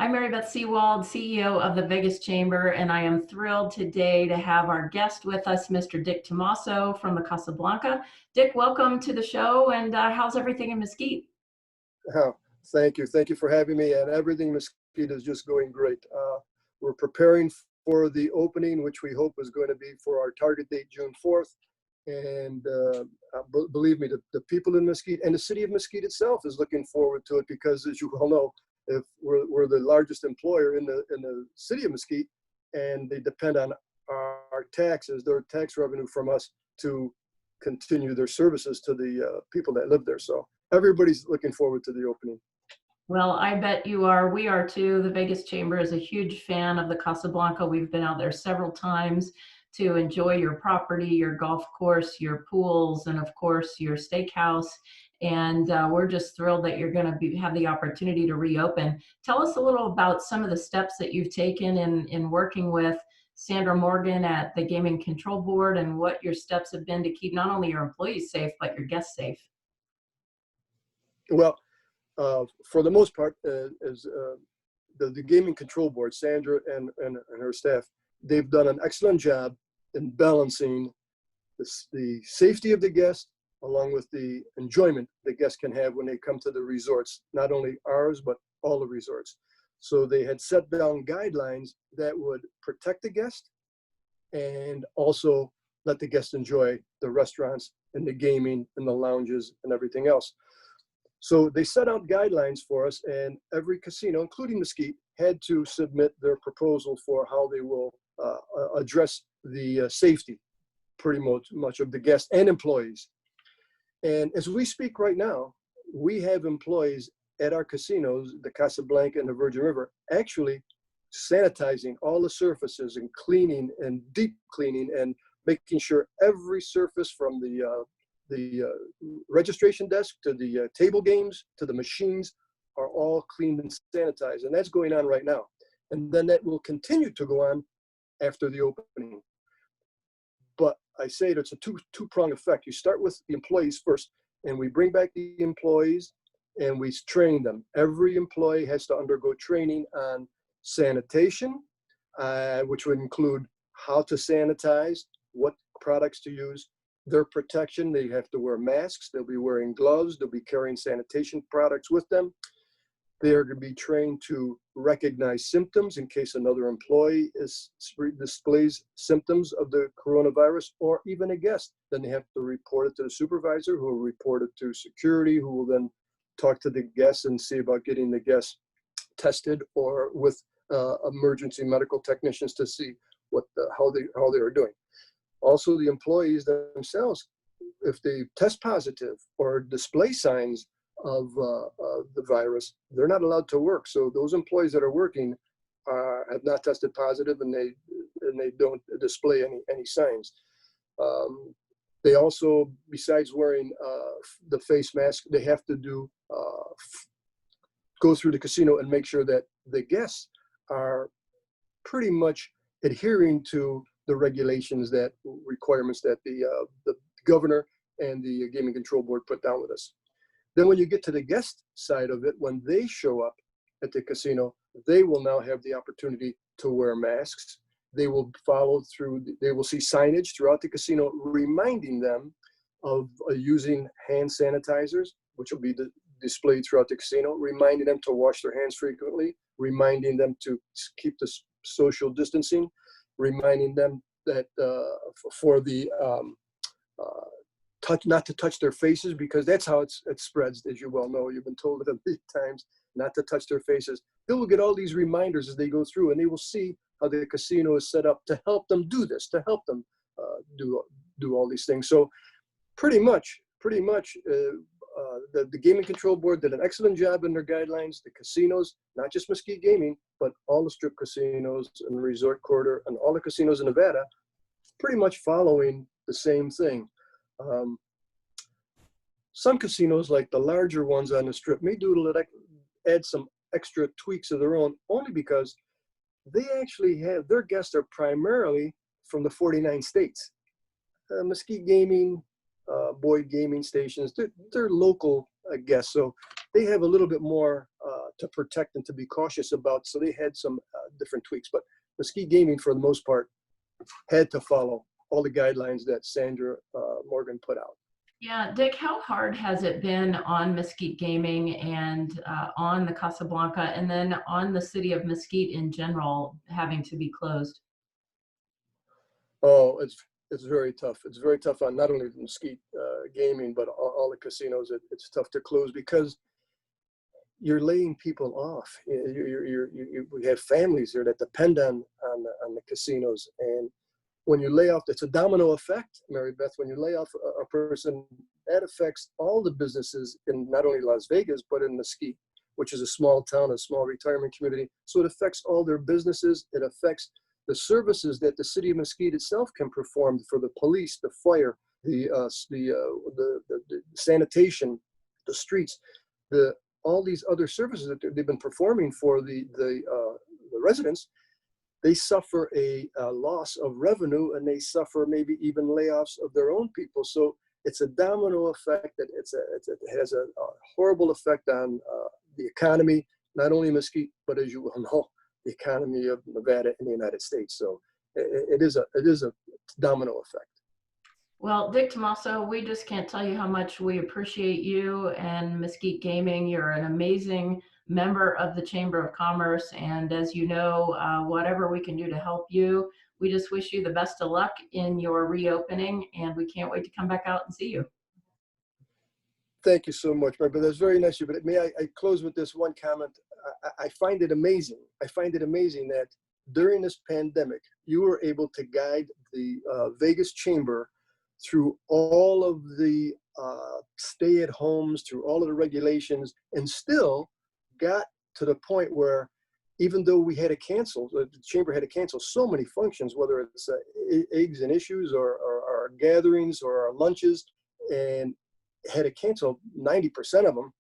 I'm Mary Beth Sewald, CEO of the Vegas Chamber, and I am thrilled today to have our guest with us, Mr. Dick Tomasso from the Casablanca. Dick, welcome to the show, and how's everything in Mesquite? Oh, thank you. Thank you for having me. And everything Mesquite is just going great. We're preparing for the opening, which we hope is going to be for our target date, June 4th. And believe me, the people in Mesquite and the city of Mesquite itself is looking forward to it because, as you all know, if we're the largest employer in the city of Mesquite, and they depend on our taxes, their tax revenue from us to continue their services to the people that live there. So everybody's looking forward to the opening. Well, I bet you are. We are too. The Vegas Chamber is a huge fan of the Casablanca. We've been out there several times to enjoy your property, your golf course, your pools, and of course your steakhouse. And we're just thrilled that you're going to have the opportunity to reopen. Tell us a little about some of the steps that you've taken in working with Sandra Morgan at the Gaming Control Board, and what your steps have been to keep not only your employees safe, but your guests safe. Well, for the most part, as the Gaming Control Board, Sandra and her staff, they've done an excellent job in balancing the safety of the guest along with the enjoyment the guests can have when they come to the resorts, not only ours, but all the resorts. So they had set down guidelines that would protect the guest and also let the guests enjoy the restaurants and the gaming and the lounges and everything else. So they set out guidelines for us, and every casino, including Mesquite, had to submit their proposal for how they will address the safety, pretty much of the guests and employees. And as we speak right now, we have employees at our casinos, the Casablanca and the Virgin River, actually sanitizing all the surfaces and cleaning and deep cleaning and making sure every surface from the registration desk to the table games to the machines are all cleaned and sanitized. And that's going on right now. And then that will continue to go on after the opening. But I say it's a two-pronged effect. You start with the employees first, and we bring back the employees and we train them. Every employee has to undergo training on sanitation, which would include how to sanitize, what products to use, their protection. They have to wear masks. They'll be wearing gloves. They'll be carrying sanitation products with them. They are going to be trained to recognize symptoms in case another employee displays symptoms of the coronavirus, or even a guest. Then they have to report it to the supervisor, who will report it to security, who will then talk to the guests and see about getting the guests tested, or with emergency medical technicians to see how they are doing. Also, the employees themselves, if they test positive or display signs of the virus, they're not allowed to work. So those employees that are working have not tested positive, and they don't display any signs. They also, besides wearing the face mask, they have to go through the casino and make sure that the guests are pretty much adhering to the regulations, that requirements that the governor and the Gaming Control Board put down with us. Then when you get to the guest side of it, when they show up at the casino, they will now have the opportunity to wear masks. They will they will see signage throughout the casino reminding them of using hand sanitizers, which will be displayed throughout the casino, reminding them to wash their hands frequently, reminding them to keep the social distancing, reminding them that for the not to touch their faces, because that's how it spreads, as you well know. You've been told it a million times not to touch their faces. They will get all these reminders as they go through, and they will see how the casino is set up to help them do this, to help them do all these things. So pretty much, the Gaming Control Board did an excellent job in their guidelines. The casinos, not just Mesquite Gaming, but all the strip casinos and the resort quarter and all the casinos in Nevada, pretty much following the same thing. Some casinos, like the larger ones on the strip, may add some extra tweaks of their own, only because they actually have, their guests are primarily from the 49 states. Mesquite Gaming, Boyd Gaming stations, they're local guests. So they have a little bit more to protect and to be cautious about. So they had some different tweaks, but Mesquite Gaming, for the most part, had to follow all the guidelines that Sandra Morgan put out. Yeah, Dick, how hard has it been on Mesquite Gaming and on the Casablanca and then on the city of Mesquite in general having to be closed? Oh, it's very tough. It's very tough on not only the Mesquite Gaming, but all the casinos. It's tough to close because you're laying people off. We have families here that depend on the casinos, and when you lay off, it's a domino effect, Mary Beth. When you lay off a person, that affects all the businesses in not only Las Vegas but in Mesquite, which is a small town, a small retirement community. So it affects all their businesses. It affects the services that the city of Mesquite itself can perform for the police, the fire, the sanitation, the streets, all these other services that they've been performing for the residents. They suffer a loss of revenue, and they suffer maybe even layoffs of their own people. So it's a domino effect that it has a horrible effect on the economy, not only Mesquite, but as you well know, the economy of Nevada and the United States. So it is a domino effect. Well, Dick Tomasso, we just can't tell you how much we appreciate you and Mesquite Gaming. You're an amazing member of the Chamber of Commerce. And as you know, whatever we can do to help you, we just wish you the best of luck in your reopening. And we can't wait to come back out and see you. Thank you so much, Mary. But that's very nice of you. But may I close with this one comment? I find it amazing. I find it amazing that during this pandemic, you were able to guide the Vegas Chamber through all of the stay-at-homes, through all of the regulations, and still got to the point where, even though we had to cancel, the chamber had to cancel so many functions, whether it's eggs and issues or our gatherings or our lunches, and had to cancel 90% of them,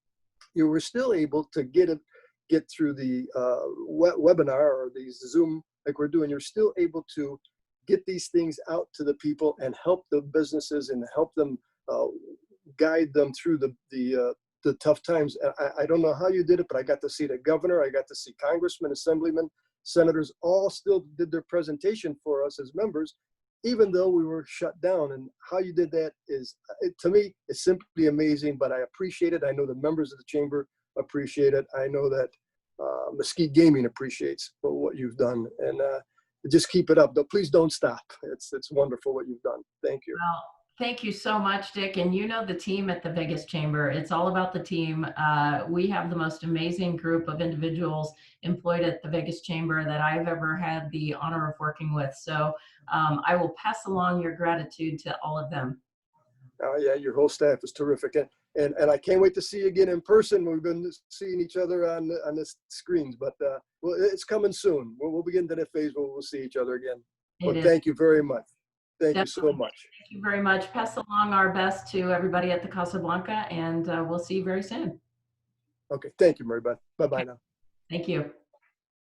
you were still able to get through the webinar or the Zoom like we're doing. You're still able to get these things out to the people and help the businesses and help them guide them through the tough times. I don't know how you did it, but I got to see the governor, I got to see congressmen, assemblymen, senators, all still did their presentation for us as members, even though we were shut down. And how you did that is, to me, it's simply amazing, but I appreciate it. I know the members of the chamber appreciate it. I know that Mesquite Gaming appreciates what you've done. And just keep it up. Please don't stop. It's wonderful what you've done. Thank you. Well, thank you so much, Dick. And you know the team at the Vegas Chamber. It's all about the team. We have the most amazing group of individuals employed at the Vegas Chamber that I've ever had the honor of working with. So I will pass along your gratitude to all of them. Yeah, your whole staff is terrific. And I can't wait to see you again in person. We've been seeing each other on the screens, but well, it's coming soon. We'll begin to that phase where we'll see each other again. But thank you very much. Thank you so much. Thank you very much. Pass along our best to everybody at the Casablanca, and we'll see you very soon. Okay. Thank you, Mary Beth. Bye-bye now. Thank you.